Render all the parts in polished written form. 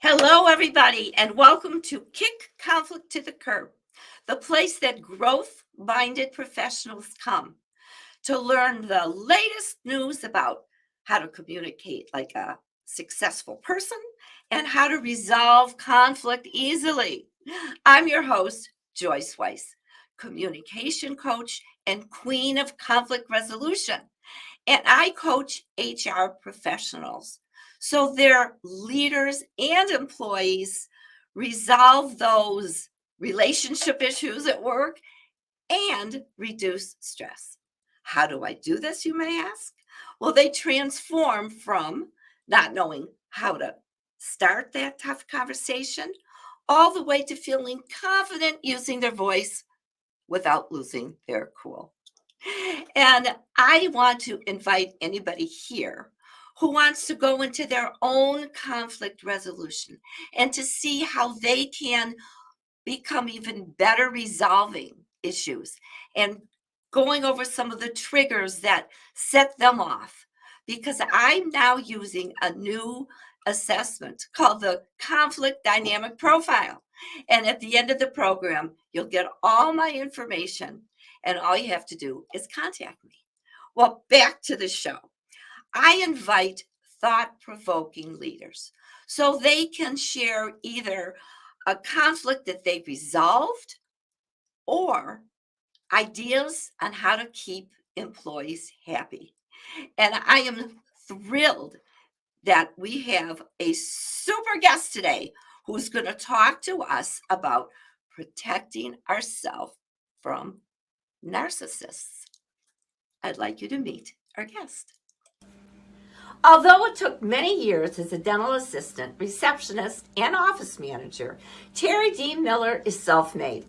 Hello, everybody, and welcome to Kick Conflict to the Curb, the place that growth-minded professionals come to learn the latest news about how to communicate like a successful person and how to resolve conflict easily. I'm your host, Joyce Weiss, communication coach and queen of conflict resolution. And I coach HR professionals so their leaders and employees resolve those relationship issues at work and reduce stress. How do I do this, you may ask? Well, they transform from not knowing how to start that tough conversation all the way to feeling confident using their voice without losing their cool. And I want to invite anybody here who wants to go into their own conflict resolution and to see how they can become even better resolving issues and going over some of the triggers that set them off. Because I'm now using a new assessment called the Conflict Dynamic Profile. And at the end of the program, you'll get all my information, and all you have to do is contact me. Well, back to the show. I invite thought provoking leaders so they can share either a conflict that they've resolved or ideas on how to keep employees happy. And I am thrilled that we have a super guest today who's going to talk to us about protecting ourselves from narcissists. I'd like you to meet our guest. Although it took many years as a dental assistant, receptionist, and office manager, Terrie Diem Miller is self-made.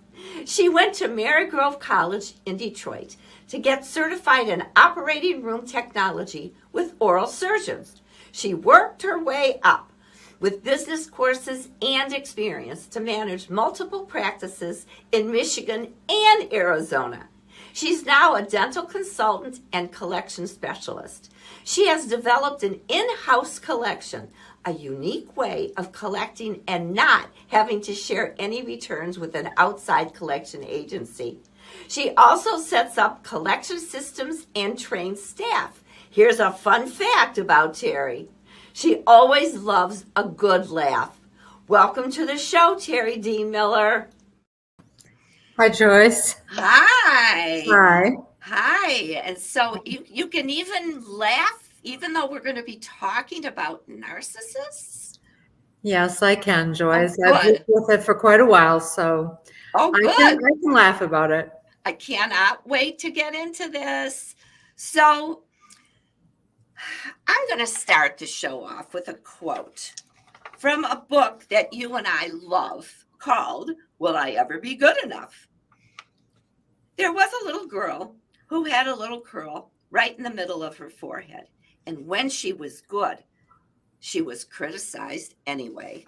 She went to Marygrove College in Detroit to get certified in operating room technology with oral surgeons. She worked her way up with business courses and experience to manage multiple practices in Michigan and Arizona. She's now a dental consultant and collection specialist. She has developed an in-house collection, a unique way of collecting and not having to share any returns with an outside collection agency. She also sets up collection systems and trains staff. Here's a fun fact about Terrie. She always loves a good laugh. Welcome to the show, Terrie Diem Miller. Hi, Joyce. Hi. Hi. Hi. And so you can even laugh, even though we're going to be talking about narcissists? Yes, I can, Joyce. Oh, I've good. lived with it for quite a while, so Oh, I good. can laugh about it. I cannot wait to get into this. So I'm going to start the show off with a quote from a book that you and I love called Will I Ever Be Good Enough? There was a little girl who had a little curl right in the middle of her forehead. And when she was good, she was criticized anyway.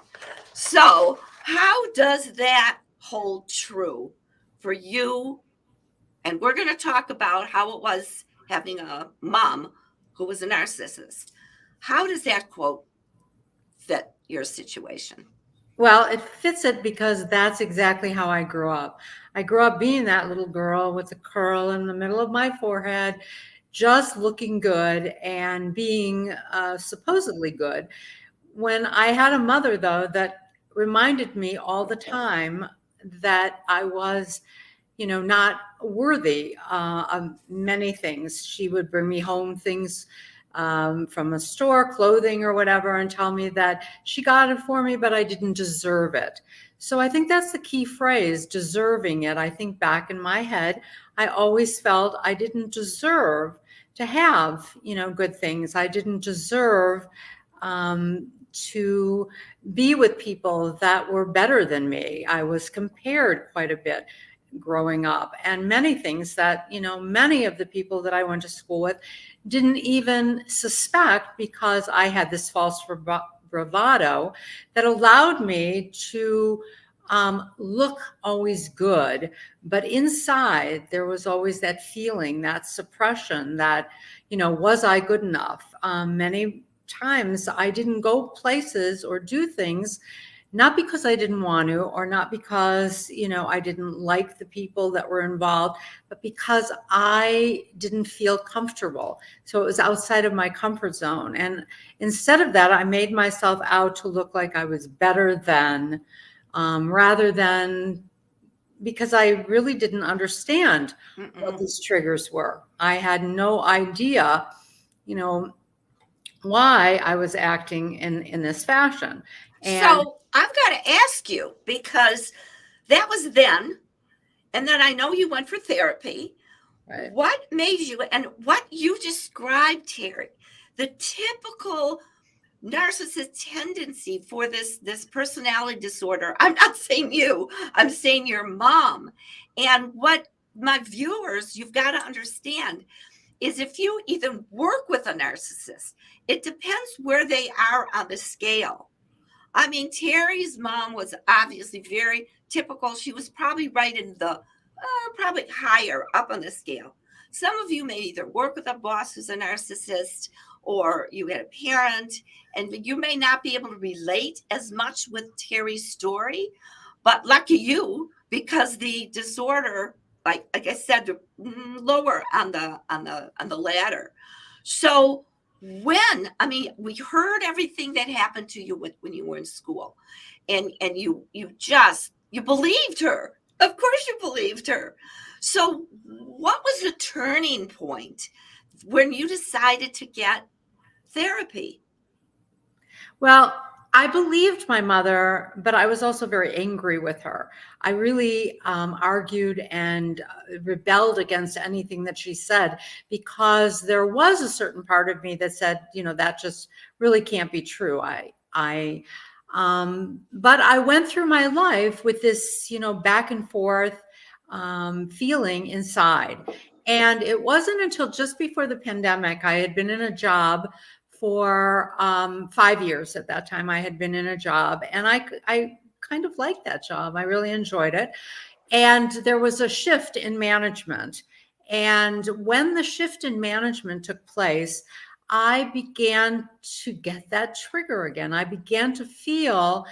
So, how does that hold true for you? And we're going to talk about how it was having a mom who was a narcissist. How does that quote fit your situation? Well, it fits it because that's exactly how I grew up. I grew up being that little girl with a curl in the middle of my forehead, just looking good and being supposedly good. When I had a mother, though, that reminded me all the time that I was, not worthy of many things. She would bring me home things from a store, clothing or whatever, and tell me that she got it for me, but I didn't deserve it. So I think that's the key phrase, deserving it. I think back in my head, I always felt I didn't deserve to have, good things. I didn't deserve to be with people that were better than me. I was compared quite a bit growing up, and many things that, many of the people that I went to school with didn't even suspect, because I had this false bravado that allowed me to look always good, but inside there was always that feeling, that suppression, that, was I good enough? Many times I didn't go places or do things, not because I didn't want to, or not because, I didn't like the people that were involved, but because I didn't feel comfortable. So it was outside of my comfort zone. And instead of that, I made myself out to look like I was better than, rather than, because I really didn't understand what Mm-mm. these triggers were. I had no idea, you know, why I was acting in this fashion. And So I've got to ask you, because that was then, and then I know you went for therapy. right. What made you, and what you described, Terrie, the typical narcissist tendency for this personality disorder? I'm not saying you, I'm saying your mom. And what my viewers, you've got to understand, is if you even work with a narcissist, it depends where they are on the scale. I mean, Terrie's mom was obviously very typical. She was probably right in the probably higher up on the scale. Some of you may either work with a boss who's a narcissist, or you had a parent, and you may not be able to relate as much with Terrie's story. But lucky you, because the disorder, like I said, lower on the ladder. So when, I mean, we heard everything that happened to you when you were in school, and you believed her. Of course you believed her. So what was the turning point when you decided to get therapy? Well, I believed my mother, but I was also very angry with her. I really argued and rebelled against anything that she said, because there was a certain part of me that said, that just really can't be true. But I went through my life with this, back and forth feeling inside. And it wasn't until just before the pandemic, I had been in a job for 5 years. At that time, I had been in a job, and I kind of liked that job. I really enjoyed it. And there was a shift in management. And when the shift in management took place, I began to get that trigger again. I began to feel,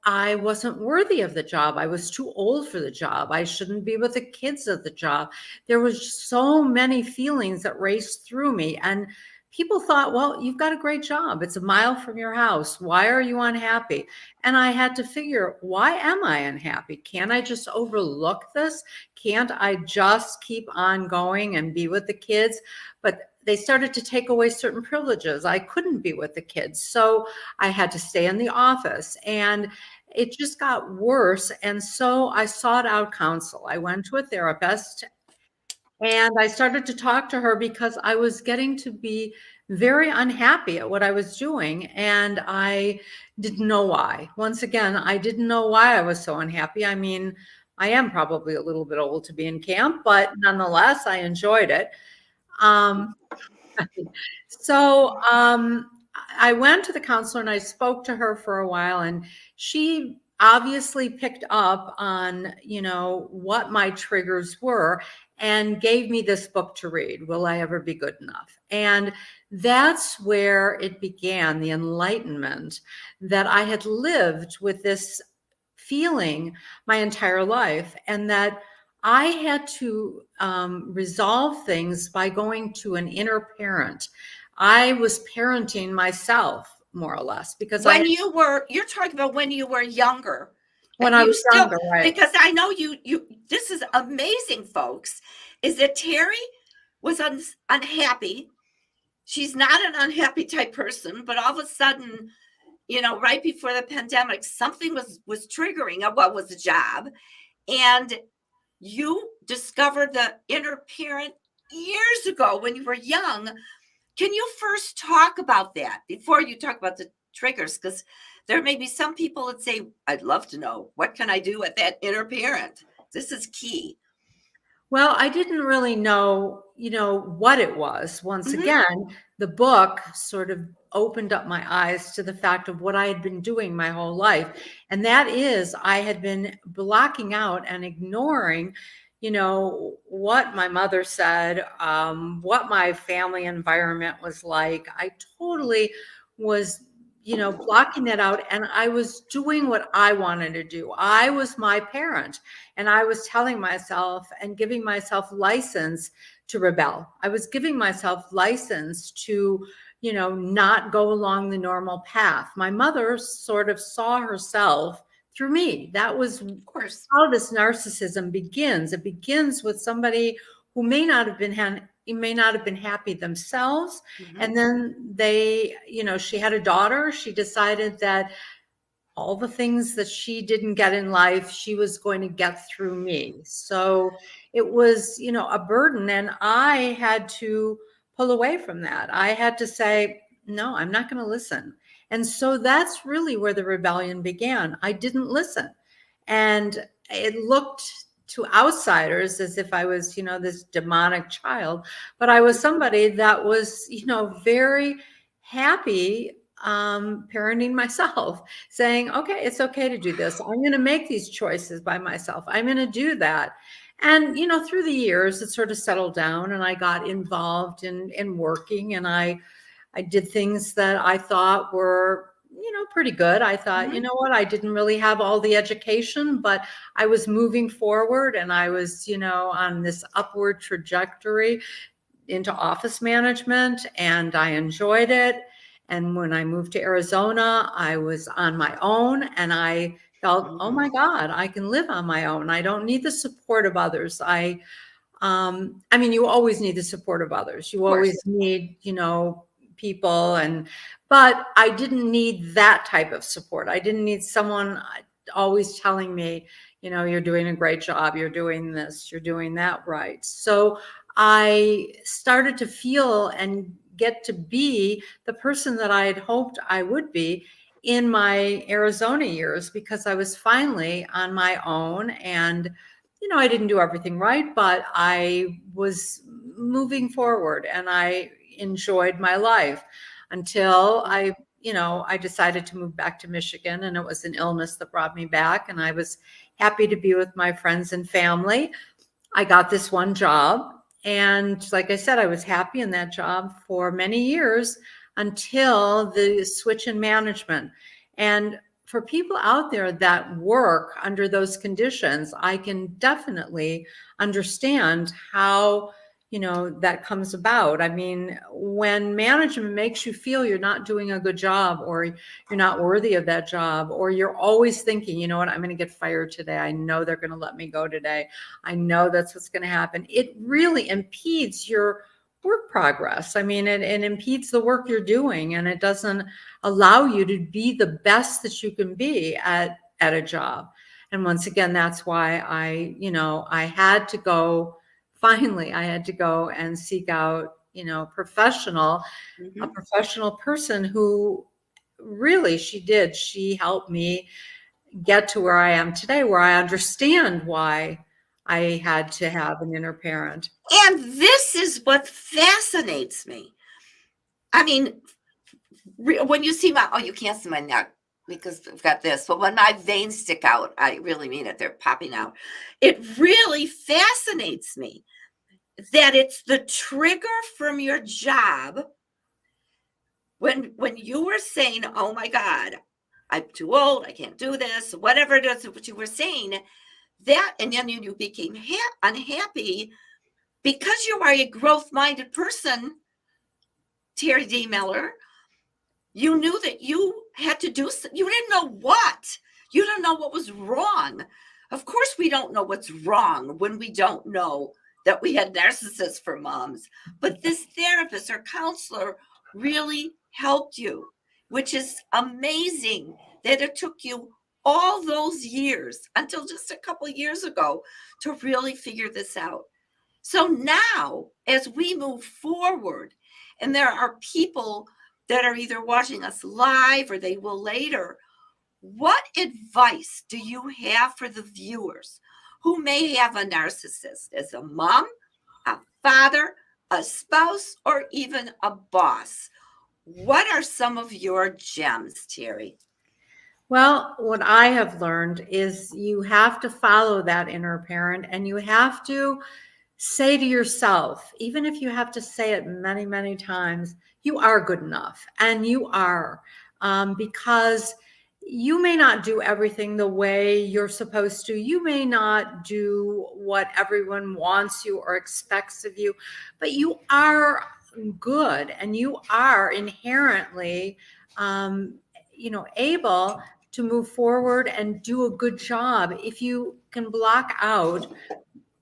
I wasn't worthy of the job. I was too old for the job. I shouldn't be with the kids at the job. There was so many feelings that raced through me. And people thought, well, you've got a great job. It's a mile from your house. Why are you unhappy? And I had to figure, why am I unhappy? Can't I just overlook this? Can't I just keep on going and be with the kids? But they started to take away certain privileges. I couldn't be with the kids. So I had to stay in the office, and it just got worse. And so I sought out counsel. I went to a therapist, and I started to talk to her because I was getting to be very unhappy at what I was doing. And I didn't know why. Once again, I didn't know why I was so unhappy. I mean, I am probably a little bit old to be in camp, but nonetheless, I enjoyed it. Um, so I went to the counselor and I spoke to her for a while, and she obviously picked up on, what my triggers were, and gave me this book to read, Will I Ever Be Good Enough? And that's where it began, the enlightenment that I had lived with this feeling my entire life, and that I had to resolve things by going to an inner parent. I was parenting myself, more or less, because You're talking about when you were younger. when I You was still, younger, right? because I know this is amazing, folks, is that Terrie was unhappy. She's not an unhappy type person, but all of a sudden, right before the pandemic, something was triggering. What was the job? And you discovered the inner parent years ago when you were young. Can you first talk about that before you talk about the triggers? Because there may be some people that say, I'd love to know, what can I do with that inner parent? This is key. Well, I didn't really know, what it was. Once Mhm. again, the book sort of opened up my eyes to the fact of what I had been doing my whole life. And that is, I had been blocking out and ignoring, what my mother said, what my family environment was like. I totally was, blocking that out. And I was doing what I wanted to do. I was my parent, and I was telling myself and giving myself license to rebel. I was giving myself license to, not go along the normal path. My mother sort of saw herself through me. That was Of course. how this narcissism begins. It begins with somebody who may not have been happy themselves. Mhm. And then she had a daughter. She decided that all the things that she didn't get in life, she was going to get through me. So it was, a burden. And I had to pull away from that. I had to say, no, I'm not going to listen. And so that's really where the rebellion began. I didn't listen. And it looked to outsiders as if I was, this demonic child, but I was somebody that was, very happy parenting myself, saying, okay, it's okay to do this. I'm going to make these choices by myself. I'm going to do that. And, through the years, it sort of settled down, and I got involved in working, and I did things that I thought were, pretty good. I thought, Mhm. what, I didn't really have all the education, but I was moving forward, and I was, on this upward trajectory into office management, and I enjoyed it. And when I moved to Arizona, I was on my own, and I felt, oh Mhm. my God, I can live on my own. I don't need the support of others. I mean, you always need the support of others. You Of course. always need, people, but I didn't need that type of support. I didn't need someone always telling me, you're doing a great job, you're doing this, you're doing that right. So I started to feel and get to be the person that I had hoped I would be in my Arizona years, because I was finally on my own. And I didn't do everything right, but I was moving forward, and I enjoyed my life until I decided to move back to Michigan, and it was an illness that brought me back, and I was happy to be with my friends and family. I got this one job, and like I said, I was happy in that job for many years until the switch in management. And for people out there that work under those conditions, I can definitely understand how, that comes about. I mean, when management makes you feel you're not doing a good job, or you're not worthy of that job, or you're always thinking, you know what, I'm going to get fired today. I know they're going to let me go today. I know that's what's going to happen. It really impedes your work progress. I mean, it impedes the work you're doing, and it doesn't allow you to be the best that you can be at a job. And once again, that's why I had to go. Finally, I had to go and seek out, a Mhm. professional person who really, she helped me get to where I am today, where I understand why I had to have an inner parent. And this is what fascinates me. I mean, when you see my, oh, you can't see my neck because I've got this, but when my veins stick out, I really mean it. They're popping out. It really fascinates me that it's the trigger from your job when you were saying, "Oh my God, I'm too old. I can't do this." Whatever it is what you were saying, that, and then you became unhappy because you are a growth-minded person, Terrie Diem Miller. You knew that you had to do. You didn't know what. You didn't know what was wrong. Of course, we don't know what's wrong when we don't know that we had narcissists for moms. But this therapist or counselor really helped you, which is amazing that it took you all those years until just a couple years ago to really figure this out. So now, as we move forward, and there are people that are either watching us live or they will later, what advice do you have for the viewers who may have a narcissist as a mom, a father, a spouse, or even a boss? What are some of your gems, Terrie? Well, what I have learned is you have to follow that inner parent, and you have to say to yourself, even if you have to say it many, many times, you are good enough. And you are, because you may not do everything the way you're supposed to. You may not do what everyone wants you or expects of you, but you are good, and you are inherently, able to move forward and do a good job if you can block out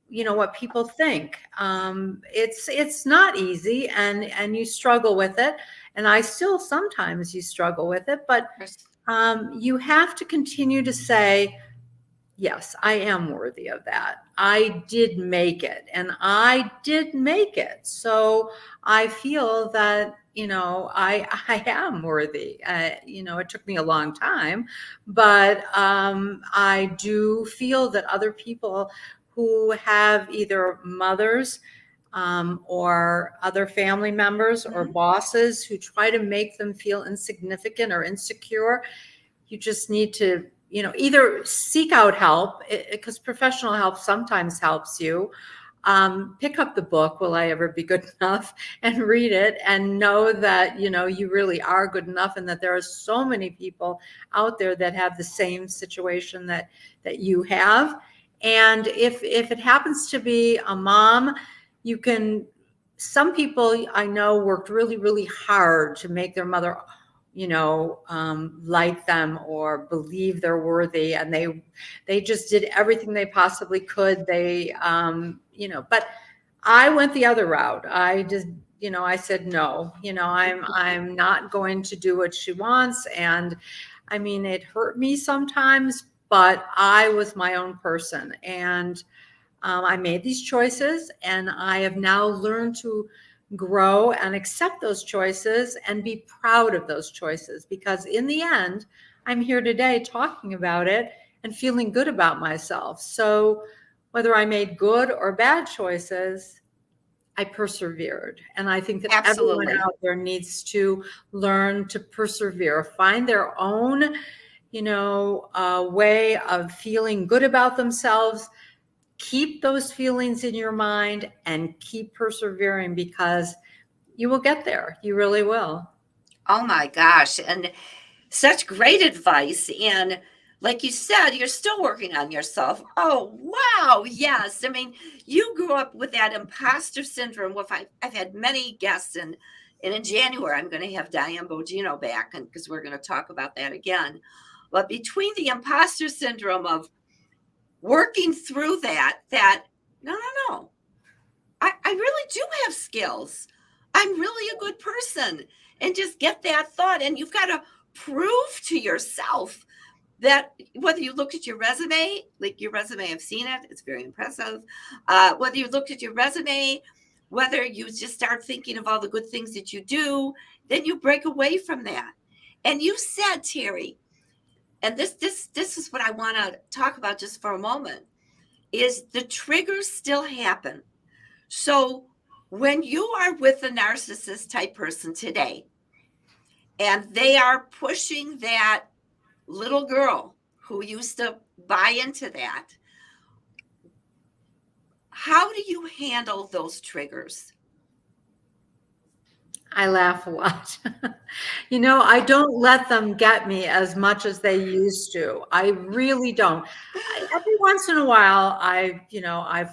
what people think. It's not easy, and you struggle with it, and I still sometimes you struggle with it, but you have to continue to say, yes, I am worthy of that. I did make it, and I did make it. So I feel that, I am worthy. It took me a long time, but I do feel that other people who have either mothers, or other family members or bosses who try to make them feel insignificant or insecure, you just need to, either seek out help, because professional help sometimes helps you. Pick up the book, Will I Ever Be Good Enough, and read it, and know that, you really are good enough, and that there are so many people out there that have the same situation that you have. And if it happens to be a mom, you can, some people I know worked really, really hard to make their mother, like them or believe they're worthy, and they just did everything they possibly could. But I went the other route. I just, I said no. I'm not going to do what she wants, and I mean, it hurt me sometimes, but I was my own person, and I made these choices, and I have now learned to grow and accept those choices and be proud of those choices, because in the end, I'm here today talking about it and feeling good about myself. So whether I made good or bad choices, I persevered. And I think that everyone Absolutely. out there needs to learn to persevere, find their own, way of feeling good about themselves. Keep those feelings in your mind and keep persevering, because you will get there. You really will. Oh my gosh. And such great advice. And like you said, you're still working on yourself. Oh, wow. Yes. I mean, you grew up with that imposter syndrome. Well, I've had many guests, and in January, I'm going to have Diane Bogino back, and because we're going to talk about that again. But between the imposter syndrome of working through that, no, no, no. I really do have skills. I'm really a good person. And just get that thought. And you've got to prove to yourself that whether you look at your resume, like your resume, I've seen it, it's very impressive. Whether you look at your resume, whether you just start thinking of all the good things that you do, then you break away from that. And you said, Terrie, and this is what I want to talk about just for a moment, is the triggers still happen. So when you are with a narcissist type person today, and they are pushing that little girl who used to buy into that, how do you handle those triggers? I laugh a lot. I don't let them get me as much as they used to. I really don't. Every once in a while, I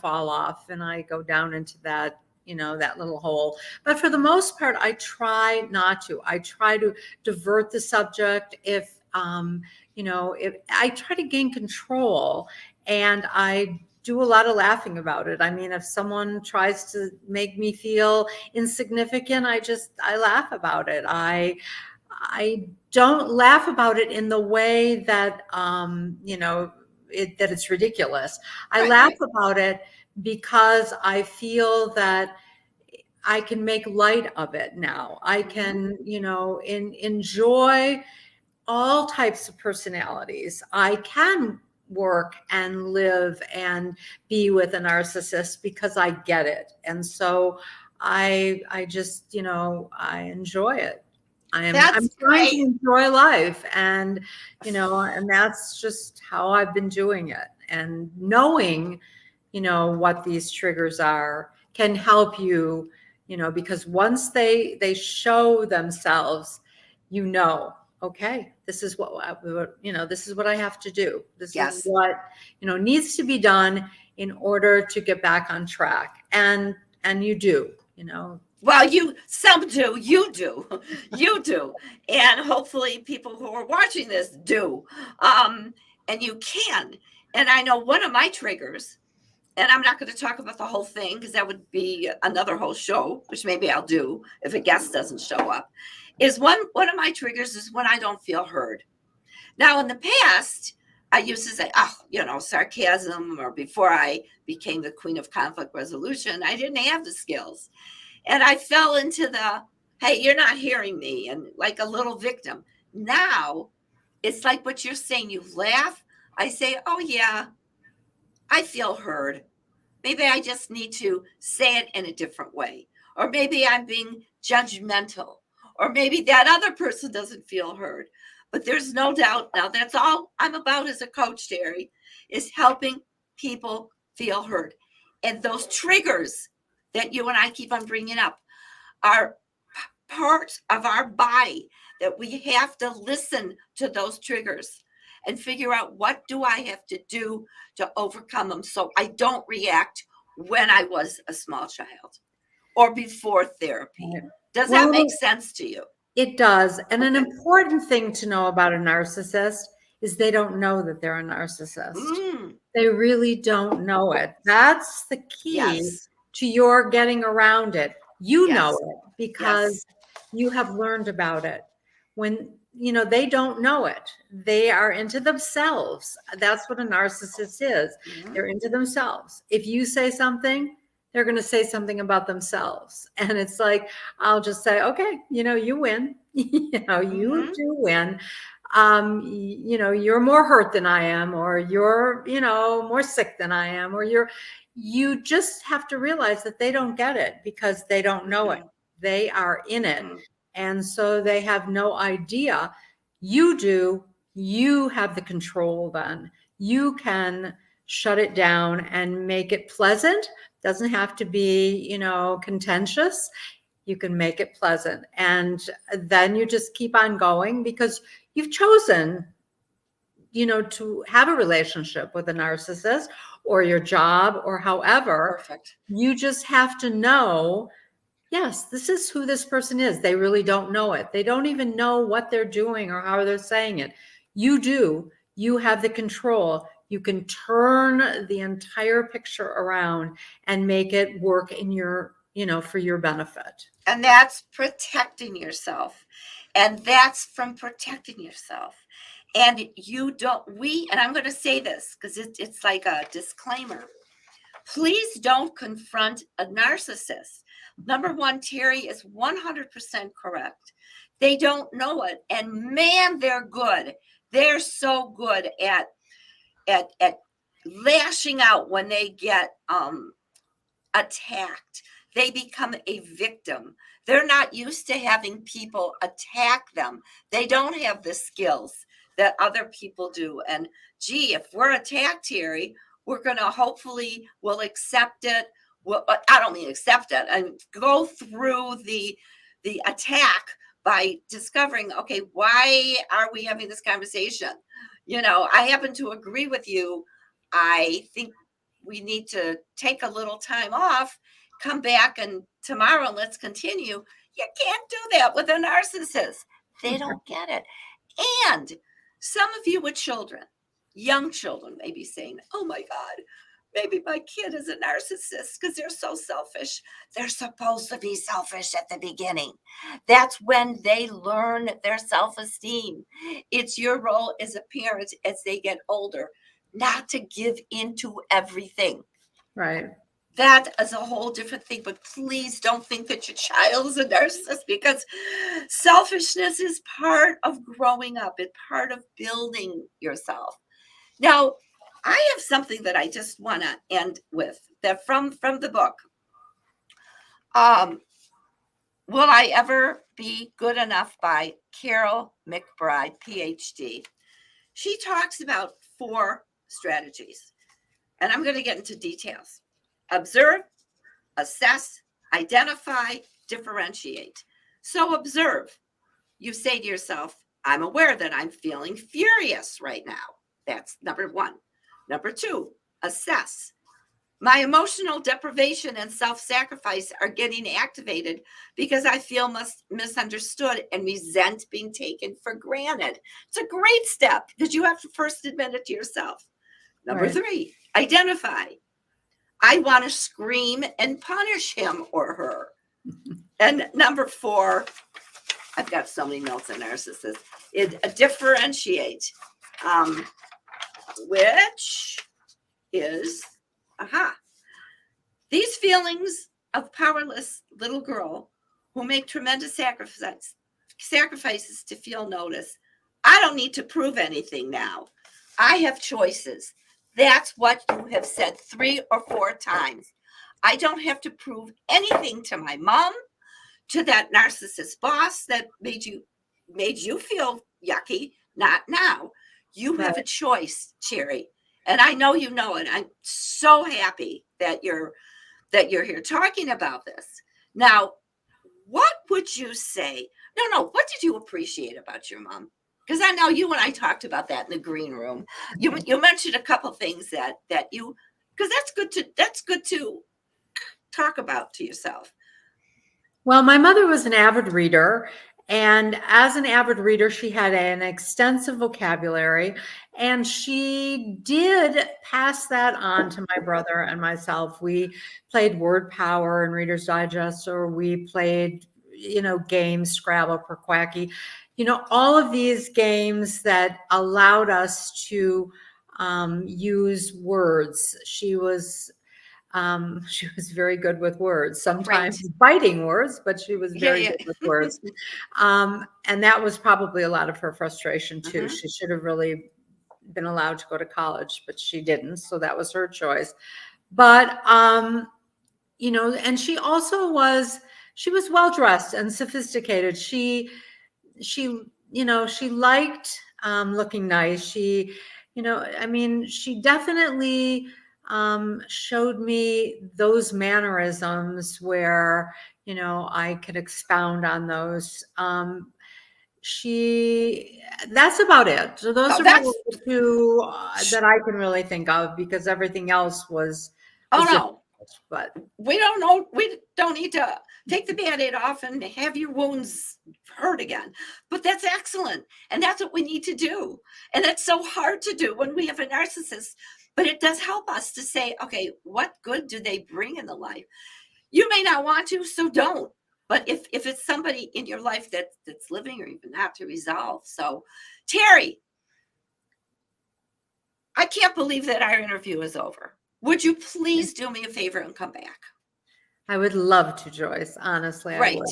fall off and I go down into that little hole. But for the most part, I try not to. I try to divert the subject. If I try to gain control, and I do a lot of laughing about it. I mean, if someone tries to make me feel insignificant, I laugh about it. I don't laugh about it in the way that that it's ridiculous. I Right, laugh right. about it because I feel that I can make light of it now. I Mhm. can, enjoy all types of personalities. I can work and live and be with a narcissist because I get it. And so I just, I enjoy it. I'm That's trying to great. enjoy life, and and that's just how I've been doing it. And knowing, what these triggers are can help you, because once they show themselves, okay, this is this is what I have to do. This is Yes. what, needs to be done in order to get back on track. And you do. Well, some do, you do, you do. And hopefully people who are watching this do. And you can. And I know one of my triggers, and I'm not going to talk about the whole thing because that would be another whole show, which maybe I'll do if a guest doesn't show up, is one of my triggers is when I don't feel heard. Now, in the past, I used to say, sarcasm, or before I became the queen of conflict resolution, I didn't have the skills. And I fell into the, hey, you're not hearing me, and like a little victim. Now, it's like what you're saying. You laugh. I say, oh, yeah, I feel heard. Maybe I just need to say it in a different way. Or maybe I'm being judgmental. Or maybe that other person doesn't feel heard. But there's no doubt now, that's all I'm about as a coach, Terrie, is helping people feel heard. And those triggers that you and I keep on bringing up are parts of our body that we have to listen to those triggers and figure out, what do I have to do to overcome them so I don't react when I was a small child or before therapy. Right. Does that Well, make sense to you? it does. And an Okay. important thing to know about a narcissist is they don't know that they're a narcissist. Mm, They really don't know it. That's the key yes. to your getting around it. You know Yes. it because Yes. you have learned about it. When, they don't know it, they are into themselves. That's what a narcissist is. Mhm. They're into themselves. If you say something, they're going to say something about themselves. And it's like, I'll just say, okay, you win. You Mhm. do win. You're more hurt than I am, or you're, more sick than I am, or you just have to realize that they don't get it because they don't know it. Mhm. They are in it. Mhm. And so they have no idea. You do. You have the control then. You can shut it down and make it pleasant. Doesn't have to be, contentious. You can make it pleasant. And then you just keep on going because you've chosen, to have a relationship with a narcissist or your job or however. Perfect. You just have to know, yes, this is who this person is. They really don't know it. They don't even know what they're doing or how they're saying it. You do. You have the control. You can turn the entire picture around and make it work in your, for your benefit. And that's protecting yourself. And that's from protecting yourself. And and I'm going to say this because it's like a disclaimer. Please don't confront a narcissist. Number one, Terrie is 100% correct. They don't know it. And man, they're good. They're so good at lashing out when they get attacked. They become a victim. They're not used to having people attack them. They don't have the skills that other people do. And gee, if we're attacked, Terrie, we're going to hopefully will accept it. Well, I don't mean accept it, and go through the attack by discovering, okay, why are we having this conversation? I happen to agree with you. I think we need to take a little time off, come back, and tomorrow let's continue. You can't do that with a narcissist. They don't get it. And some of you with children, young children, may be saying, oh my God, maybe my kid is a narcissist because they're so selfish. They're supposed to be selfish at the beginning. That's when they learn their self esteem. It's your role as a parent as they get older not to give into everything. Right. That is a whole different thing, but please don't think that your child is a narcissist, because selfishness is part of growing up. It's part of building yourself. Now, I have something that I just want to end with, that from the book. Will I ever Be Good Enough by Carol McBride, PhD. She talks about 4 strategies, and I'm going to get into details. Observe, assess, identify, differentiate. So observe. You say to yourself, I'm aware that I'm feeling furious right now. That's number 1. Number 2, assess. My emotional deprivation and self-sacrifice are getting activated because I feel misunderstood and resent being taken for granted. It's a great step because you have to first admit it to yourself. Number Right. 3, identify. I want to scream and punish him or her. And number 4, I've got so many notes on narcissists. Differentiate, which is, these feelings of powerless little girl who make tremendous sacrifices to feel noticed. I don't need to prove anything now. I have choices. That's what you have said 3 or 4 times. I don't have to prove anything to my mom, to that narcissist boss that made you feel yucky. Not now. You have a choice, Terrie, and I know you know it. I'm so happy that you're here talking about this. Now, what would you say? No, what did you appreciate about your mom? Because I know you and I talked about that in the green room. You mentioned a couple things that you, because that's good to talk about to yourself. Well, my mother was an avid reader, and as an avid reader, she had an extensive vocabulary, and she did pass that on to my brother and myself. We played Word Power and Reader's Digest, or we played, games, Scrabble, Quacky, all of these games that allowed us to use words. She was very good with words, sometimes biting words, but she was very good with words. And that was probably a lot of her frustration too. She should have really been allowed to go to college, but she didn't. So that was her choice. But, and she also she was well-dressed and sophisticated. She liked looking nice. She definitely showed me those mannerisms where, I could expound on those. That's about it. So those are probably the 2 that I can really think of, because everything else was difficult. But we don't know. We don't need to take the Band-Aid off and have your wounds hurt again. But that's excellent. And that's what we need to do. And it's so hard to do when we have a narcissist. But it does help us to say, okay, what good do they bring in the life? You may not want to, so don't. But if it's somebody in your life that's living or even not, to resolve. So, Terrie, I can't believe that our interview is over. Would you please do me a favor and come back? I would love to, Joyce. Honestly, right. I would.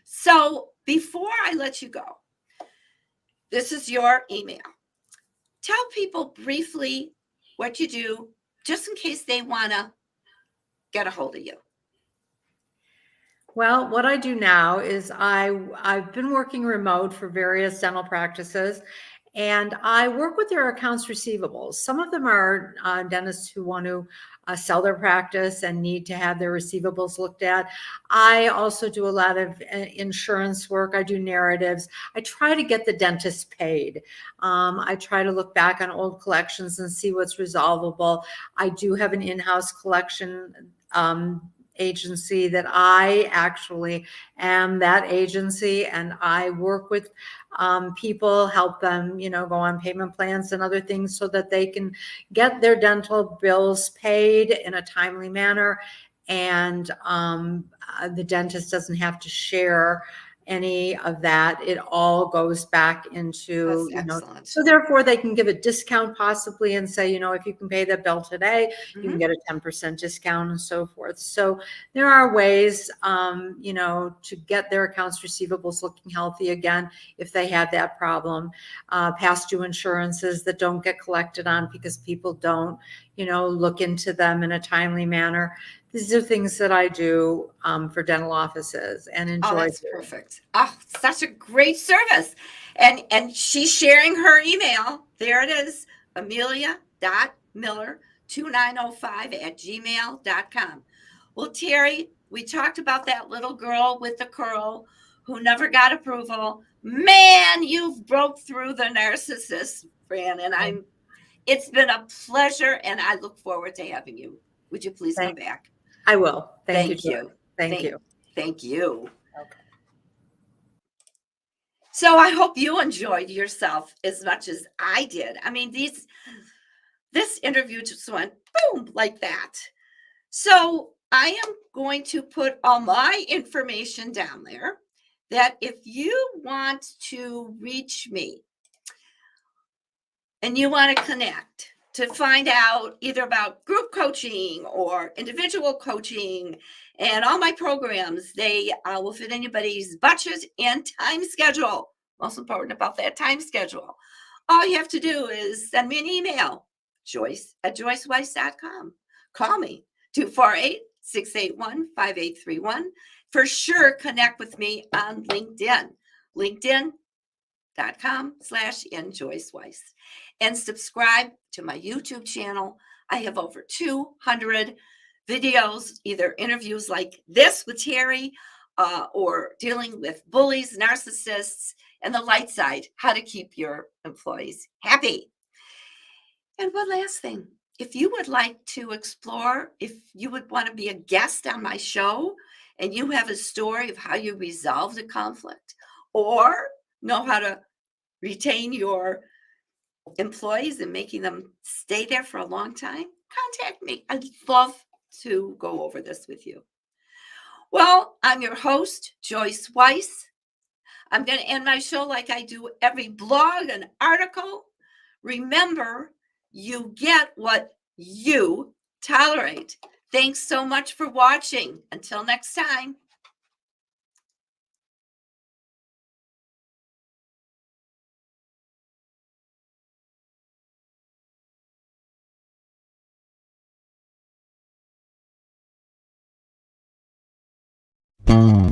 So before I let you go, this is your email. Tell people briefly what you do, just in case they want to get a hold of you. Well, what I do now is I've been working remote for various dental practices, and I work with their accounts receivables. Some of them are dentists who want to sell their practice and need to have their receivables looked at. I also do a lot of insurance work. I do narratives. I try to get the dentist paid. I try to look back on old collections and see what's resolvable. I do have an in-house collection agency that I actually am that agency, and I work with people, help them, go on payment plans and other things so that they can get their dental bills paid in a timely manner, and the dentist doesn't have to share any of that. It all goes back into, so therefore they can give a discount possibly and say, if you can pay the bill today, you can get a 10% discount and so forth. So there are ways, to get their accounts receivables looking healthy again, if they had that problem. Past due insurances that don't get collected on because people don't, look into them in a timely manner. these are things that I do for dental offices and Oh, enjoy that's doing. perfect. Oh, such a great service. And she's sharing her email. There it is, amelia.miller2905@gmail.com. Well, Terrie, we talked about that little girl with the curl who never got approval. Man, you've broke through the narcissist, Fran, and it's been a pleasure, and I look forward to having you. Would you please come back? I will. Thank you, Thank Joy. you. Thank you. Thank you. Okay. So I hope you enjoyed yourself as much as I did. I mean, this interview just went boom like that. So I am going to put all my information down there that if you want to reach me and you want to connect to find out either about group coaching or individual coaching and all my programs, they will fit anybody's budget and time schedule. Most important about that time schedule. All you have to do is send me an email, joyce@joyceweiss.com. Call me, 248-681-5831. For sure, connect with me on LinkedIn. LinkedIn.com/njoyceweiss. And subscribe to my YouTube channel. I have over 200 videos, either interviews like this with Terrie or dealing with bullies, narcissists, and the light side, how to keep your employees happy. And one last thing, if you would like to explore, if you would want to be a guest on my show and you have a story of how you resolved a conflict or know how to retain your employees and making them stay there for a long time, contact me. I'd love to go over this with you. Well, I'm your host, Joyce Weiss. I'm going to end my show like I do every blog and article. Remember, you get what you tolerate. Thanks so much for watching. Until next time. Boom.